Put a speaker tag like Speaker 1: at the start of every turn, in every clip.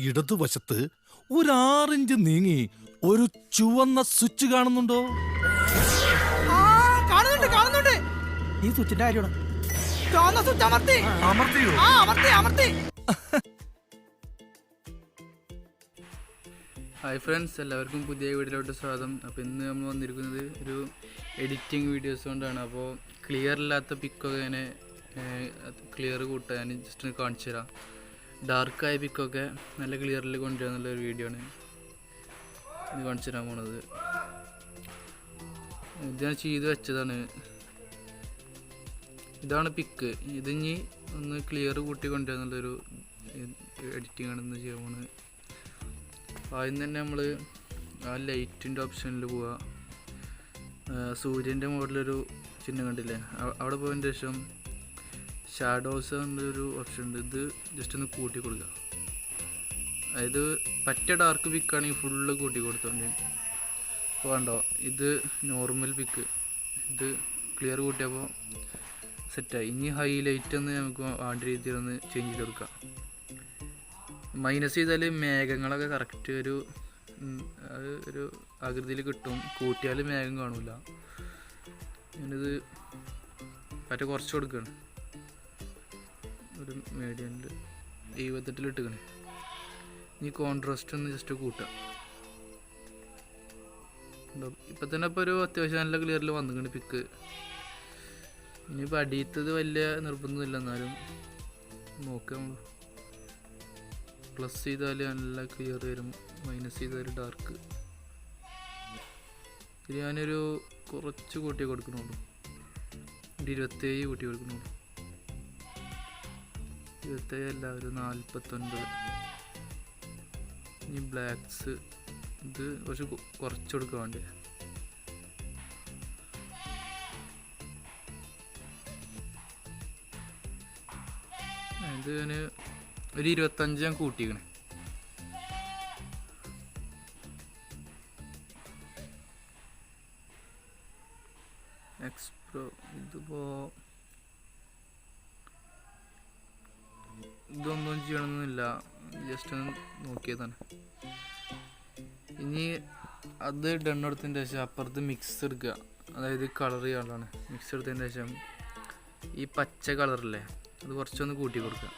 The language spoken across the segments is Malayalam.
Speaker 1: ഇടതുവശത്ത് ഒരു 6 ഇഞ്ച് നീങ്ങി ഒരു ചുവന്ന സ്വിച്ച് കാണുന്നുണ്ടോ?
Speaker 2: കാണുന്നുണ്ട്. ഈ സ്വിച്ചിന്റെ കാര്യമാണ്.
Speaker 3: ഹായ് ഫ്രണ്ട്സ്, എല്ലാവർക്കും പുതിയ വീഡിയോയിലോട്ട് സ്വാഗതം. അപ്പോൾ ഇന്ന് നമ്മൾ വന്നിരിക്കുന്നത് ഒരു എഡിറ്റിംഗ് വീഡിയോസ് കൊണ്ടാണ്. അപ്പോൾ ക്ലിയർ ഇല്ലാത്ത പിക്കൊക്കെ ഇങ്ങനെ ക്ലിയർ കൂട്ടുക ഞാൻ ജസ്റ്റ് ഒന്ന് കാണിച്ചു തരാം. ഡാർക്കായ പിക്കൊക്കെ നല്ല ക്ലിയറിൽ കൊണ്ടുവരിക എന്നുള്ളൊരു വീഡിയോ ആണ് ഇത് കാണിച്ചു തരാൻ പോണത്. ഇത് ഞാൻ ചെയ്ത് വെച്ചതാണ്. ഇതാണ് പിക്ക്. ഇതിനി ഒന്ന് ക്ലിയർ കൂട്ടി കൊണ്ടുവരിക എന്നുള്ളൊരു എഡിറ്റിംഗ് ആണ് ഇന്ന് ചെയ്യാൻ പോകുന്നത്. ആദ്യം തന്നെ നമ്മൾ ആ ലൈറ്റിൻ്റെ ഓപ്ഷനിൽ പോവുക. സൂര്യൻ്റെ മുകളിലൊരു ചിഹ്നം കണ്ടില്ലേ, അവിടെ പോയതിന് ശേഷം ഷാഡോസ് എന്നൊരു ഓപ്ഷൻ ഉണ്ട്. ഇത് ജസ്റ്റ് ഒന്ന് കൂട്ടി കൊടുക്കുക. അതായത് പറ്റ ഡാർക്ക് പിക്കാണെങ്കിൽ ഫുള്ള് കൂട്ടി കൊടുത്തോണ്ട്. അപ്പോൾ കണ്ടോ, ഇത് നോർമൽ പിക്ക്, ഇത് ക്ലിയർ കൂട്ടിയപ്പോൾ സെറ്റായി. ഇനി ഹൈലൈറ്റ് ഒന്ന് നമുക്ക് വേണ്ട രീതിയിൽ ഒന്ന് ചേഞ്ച് ചെയ്ത് കൊടുക്കാം. മൈനസ് ചെയ്താൽ മേഘങ്ങളൊക്കെ കറക്റ്റ് ഒരു ആകൃതിയിൽ കിട്ടും. കൂട്ടിയാൽ മേഘം കാണില്ല. ഞാനിത് പറ്റ കുറച്ച് കൊടുക്കുകയാണ്. ഒരു മീഡിയമിൽ 78 ഇട്ടുകണേ. ഇനി കോൺട്രാസ്റ്റ് ഒന്ന് ജസ്റ്റ് കൂട്ടാം. ഇപ്പം തന്നെ ഇപ്പോൾ ഒരു അത്യാവശ്യം നല്ല ക്ലിയറിൽ വന്നിട്ടുണ്ട് പിക്ക്. ഇനിയിപ്പോൾ അടിയത്തത് വലിയ നിർബന്ധമില്ല, എന്നാലും നോക്കാം. നമ്മൾ പ്ലസ് ചെയ്താൽ നല്ല ക്ലിയർ വരും, മൈനസ് ചെയ്താൽ ഡാർക്ക്. ഇത് ഞാനൊരു കുറച്ച് കൂട്ടി കൊടുക്കണുള്ളൂ, ഒരു 27 കൂട്ടി കൊടുക്കണുള്ളൂ. 27 അല്ല, ഒരു 49. ഇനി ബ്ലാക്ക്സ് ഇത് കുറച്ച് കൊടുക്കാൻ വേണ്ടി. ഇത് ഞാൻ ഒരു 25 ഞാൻ കൂട്ടിക്കണേ. എക്സ്പ്രോ ഇതൊന്നും ചെയ്യണമെന്നില്ല, ജസ്റ്റ് ഒന്ന് നോക്കിയതാണ്. ഇനി അത് ഡണ്ണെടുത്തതിന് ശേഷം അപ്പുറത്ത് മിക്സ് എടുക്കുക. അതായത് കളർ ചെയ്യാനുള്ളതാണ്. മിക്സ് എടുത്തതിന് ശേഷം ഈ പച്ച കളറില്ലേ, അത് കുറച്ചൊന്ന് കൂട്ടി കൊടുക്കുക.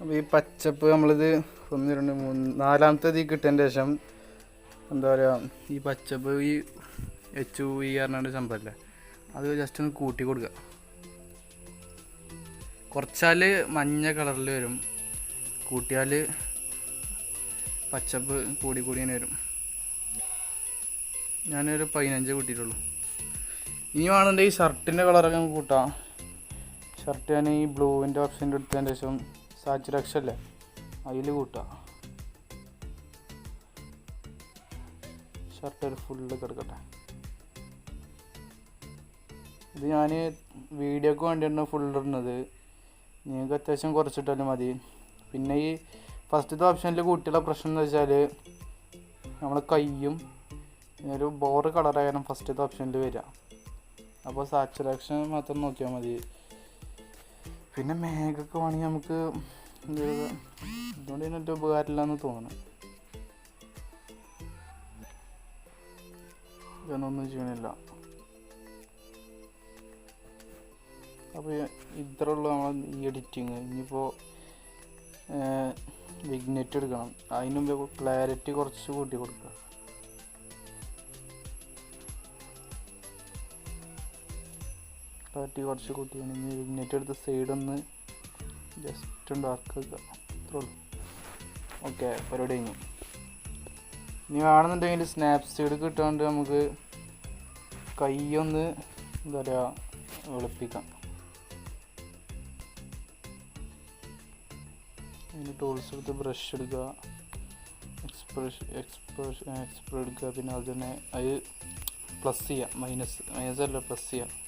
Speaker 3: അപ്പോൾ ഈ പച്ചപ്പ് നമ്മളിത് 1 2 3 4ാമത്തെ ഇതിൽ കിട്ടിയതിന് ശേഷം എന്താ പറയുക, ഈ പച്ചപ്പ് ഈ HUV പറഞ്ഞ സംഭവമല്ലേ, അത് ജസ്റ്റ് ഒന്ന് കൂട്ടി കൊടുക്കുക. കുറച്ചാൽ മഞ്ഞ കളറിൽ വരും, കൂട്ടിയാൽ പച്ചപ്പ് കൂടി തന്നെ വരും. ഞാനൊരു 15 കൂട്ടിയിട്ടുള്ളൂ. ഇനി വേണമെങ്കിൽ ഈ ഷർട്ടിൻ്റെ കളറൊക്കെ നമുക്ക് കൂട്ടാം. ഷർട്ട് ഞാൻ ഈ ബ്ലൂവിൻ്റെ ഓപ്ഷൻ്റെ എടുത്തതിന് ശേഷം സാച്ചുറേഷൻ അല്ലേ, അതിൽ കൂട്ടാം. ഷർട്ട് ഒരു ഫുള്ള് കിടക്കട്ടെ. ഇത് ഞാൻ വീഡിയോക്ക് വേണ്ടിയാണ് ഫുള്ളിടുന്നത്. നിങ്ങൾക്ക് അത്യാവശ്യം കുറച്ചിട്ടാലും മതി. പിന്നെ ഈ ഫസ്റ്റത്തെ ഓപ്ഷനിൽ കൂട്ടിയുള്ള പ്രശ്നം എന്ന് വെച്ചാൽ നമ്മളെ കയ്യും ഒരു ബോറ് കളറായാലും ഫസ്റ്റത്തെ ഓപ്ഷനിൽ വരിക. അപ്പോൾ സാച്ചുറേഷൻ മാത്രം നോക്കിയാൽ മതി. പിന്നെ മേഘമൊക്കെ വേണമെങ്കിൽ നമുക്ക് ഇതുകൊണ്ട് ഇതിനൊരു ഉപകാരമില്ല എന്ന് തോന്നുന്നു. ഇതൊന്നും ചെയ്യണില്ല. അപ്പോൾ ഇത്രയുള്ള നമ്മൾ ഈ എഡിറ്റിങ്. ഇനിയിപ്പോൾ വിഗ്നെറ്റ് എടുക്കണം. അതിന് മുമ്പ് ക്ലാരിറ്റി കുറച്ച് കൂട്ടി കൊടുക്കുക. ക്ലാരിറ്റി കുറച്ച് കൂട്ടിയാണെങ്കിൽ വിഗ്നെറ്റ് എടുത്ത് സൈഡൊന്ന് ജസ്റ്റ് ഡാർക്ക് വെക്കുക. അത്രേ ഉള്ളൂ. ഓക്കെ, പരിപാടി കഴിഞ്ഞു. ഇനി വേണമെന്നുണ്ടെങ്കിൽ സ്നാപ്പ് സൈഡ് കിട്ടാണ്ട് നമുക്ക് കൈയൊന്ന് എന്താ പറയുക വെളുപ്പിക്കാം. അതിന് ടൂൾസ് എടുത്ത് ബ്രഷ് എടുക്കുക, എക്സ്പ്രോ എടുക്കുക. പിന്നെ അത് തന്നെ അത് പ്ലസ് ചെയ്യുക, മൈനസ് അല്ല പ്ലസ് ചെയ്യുക.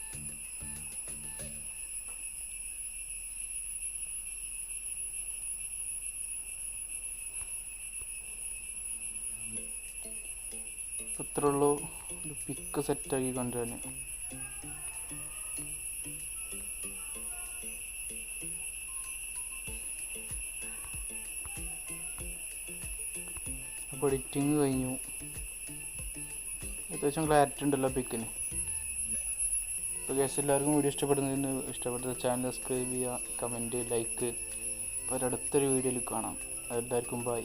Speaker 3: ഇത്രേ ഉള്ളൂ ഒരു പിക്ക് സെറ്റാക്കി കൊണ്ടുവരാൻ. അപ്പോൾ എഡിറ്റിങ് കഴിഞ്ഞു. അത്യാവശ്യം ക്ലാരിറ്റി ഉണ്ടല്ലോ പിക്കിന്. അപ്പോൾ ഗൈസ് എല്ലാവർക്കും വീഡിയോ ഇഷ്ടപ്പെടുന്ന ചാനൽ സബ്സ്ക്രൈബ് ചെയ്യുക, കമൻറ്റ്, ലൈക്ക്. അപ്പോൾ അടുത്തൊരു വീഡിയോയിൽ കാണാം. എല്ലാവർക്കും ബൈ.